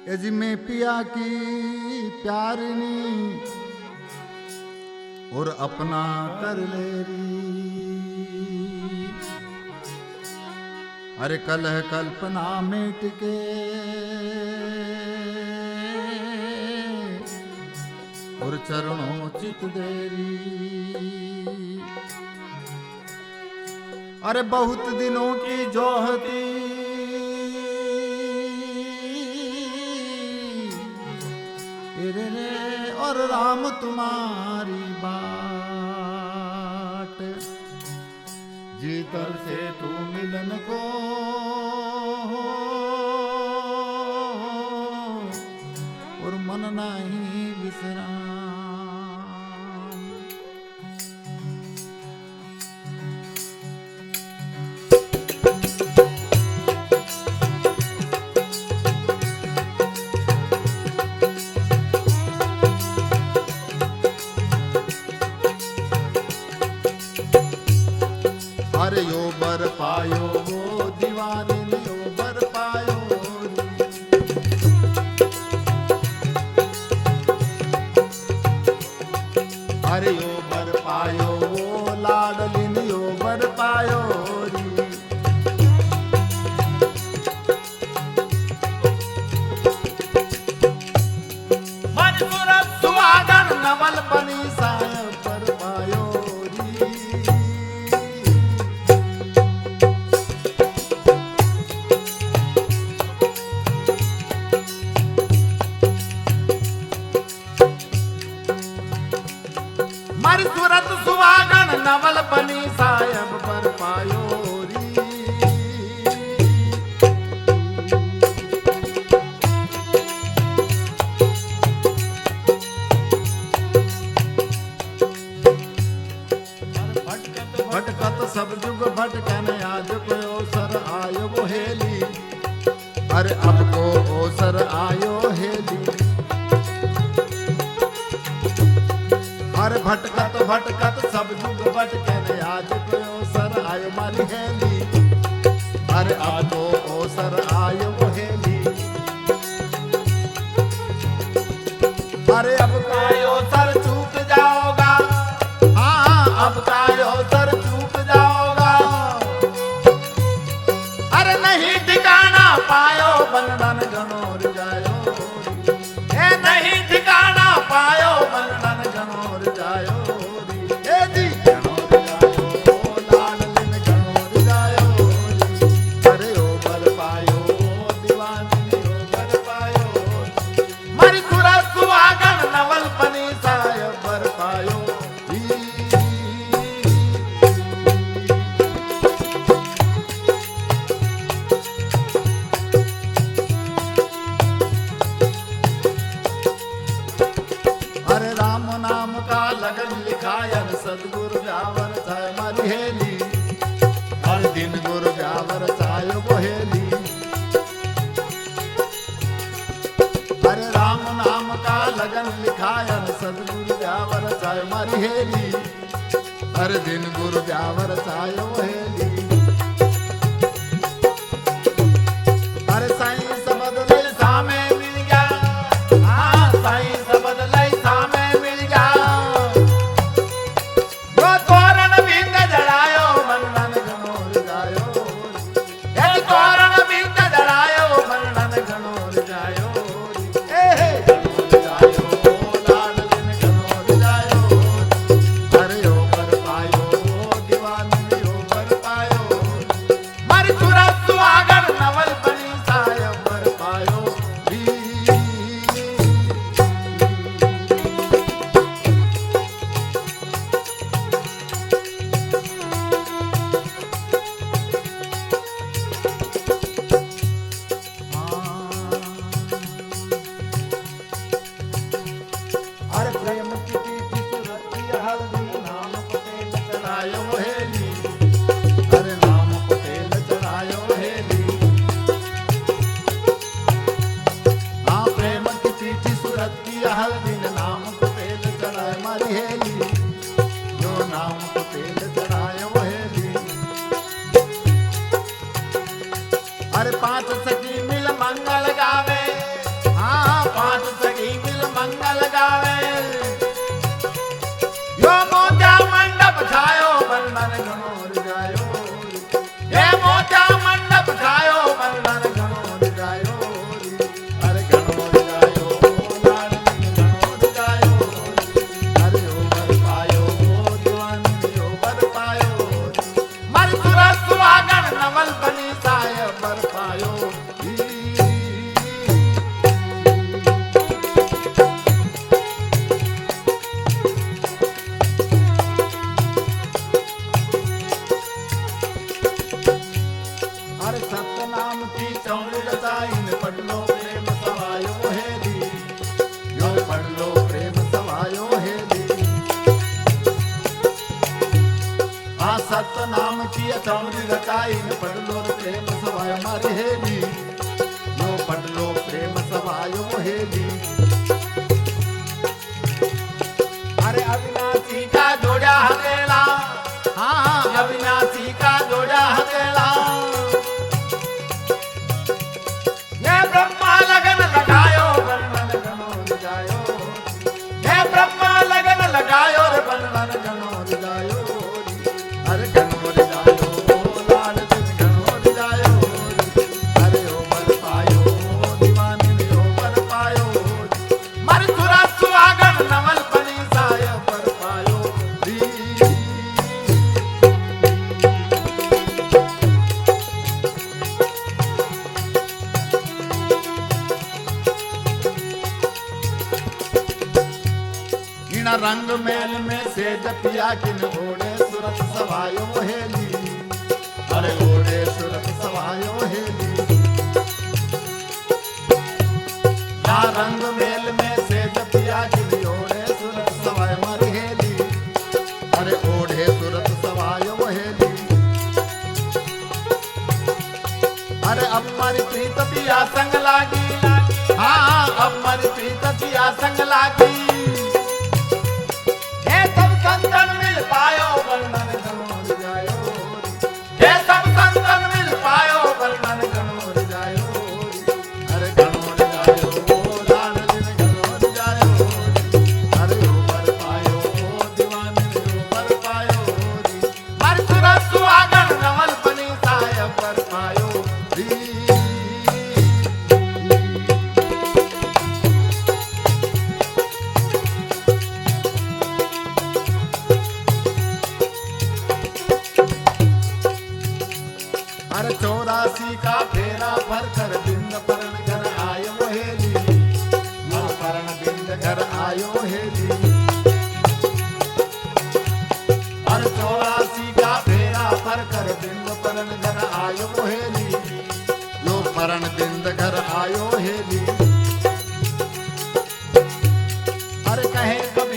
एजी में पिया की प्यारनी और अपना कर ले री। अरे कलह कल्पना मिट के और चरणों चित देरी। अरे बहुत दिनों की जोहती रे और राम तुम्हारी बाट जीतर से तू मिलन को और मन नहीं विश्राम। अरे यो बर पायो वो दीवानी ने यो बर पायो। अरे यो बर पायो वो लाडली ने यो बर पायो री। मजबूर सुहागन नवल बनी सायब पर पायो री। मर सूरत सुहागन नवल बनी सायब पर पायो री। भटकत सब जुग भटकन आज को अवसर आयो वो हेली। अरे अब को अवसर आयो हेली। अरे भटकत भटकत सब जुग भटकन आज को अवसर आयो मारी हेली। अरे अब को अवसर आयो वो हेली। अरे अब का अवसर चूक जाओगा। हाँ अब का अवसर चूक जाओगा। अरे नहीं ठिकाना पायो बंधन गणोर जायो। ए नहीं ठिकाना पायो बंधन गणोर जायो री। ए दी गणोर जायो लाडलिन गणोर जायो री। अरे ओ बर पायो दीवानी ओ बर पायो। मरी सुरा सुहागन नवल बनी सायब बर पायो री। अरे राम नाम का लगन लिखायन सदगुरु व्यावर चाय मारी हेली। हर दिन गुरु व्यावर चाय वो हेली। अरे राम नाम का लगन लिखायन सदगुरु व्यावर चाय मारी हेली। हर दिन गुरु व्यावर चाय वो हेली। अरे साईं सबद लई सामे मिल गया। हाँ साईं सबद लई सामे मिल गया। जो तोरण बिंद जड़ायो बंधन गणोर जायो। ए तोरण बिंद जड़ायो बंधन गणोर जायो। ए गणोर जायो लाडलिन गणोर जायो। अरे ओ बर पायो दीवानी ओ बर पायो। मर सुरा सुहागन नवल बनी सायब बर पायो री। अरे प्रेम की पीठी सूरत की हल्दी नाम को तेल चढ़ायो हेली। अरे नाम को तेल चढ़ायो हेली। हाँ प्रेम की पीठी सूरत की हल्दी नाम को तेल चढ़ाए मारी हेली। जो नाम को तेल चढ़ायो हेली। अरे पांच सखी मिल मंगल गावे। पढ़लो प्रेम सवायो हेली। आ सत नाम की अचौरी रचाई न पढ़लो प्रेम सवायो मारी हेली। लो पढ़लो प्रेम सवायो हेली। अरे अविनाशी का जोड़ा हथेला, हाँ अविनाशी का जोड़ा हथेला। ये ब्रह्मा लगन लगायो वर्णन घनोर जायो। ये ब्रह्मा लगन लगायो रे वर्णन घनोर जायो। अरे घनोर जायो लाल दिन घनोर जायो। अरे ओ बर पायो दीवानी ओ बर पायो। मर सुरा सुहागन नवल बनी साय पर पायो री। इन रंग मेल में से जपिया किन घोड़े सुरत सवायो हेली। अरे घोड़े सुरत सवायो हेली। या रंग मेल में से जपिया किन घोड़े सुरत सवाय मारी हेली। अरे ओढ़े सुरत सवायो हेली। अरे अब मारी प्रीत पिया संग लागी, हाँ अब मारी प्रीत पिया संग लागी। संतन मिल पायो वर्णन घनोर जायो। हे सब संतन मिल पायो वर्णन घनोर जायो। अरे घनोर जायो लाल दिन घनोर जायो। अरे ओ बर पायो दीवाने ओ बर पायो। मर सुरा सुहागन नवल बनी साय पर पायो री। अरे 84 का फेरा भर कर बिंद परण घर आयो हेली। मन परण बिंद घर आयो हेली। अरे 84 का फेरा भर कर बिंद परण घर आयो हेली। लो परण बिंद घर आयो हेली। अरे कहे कभी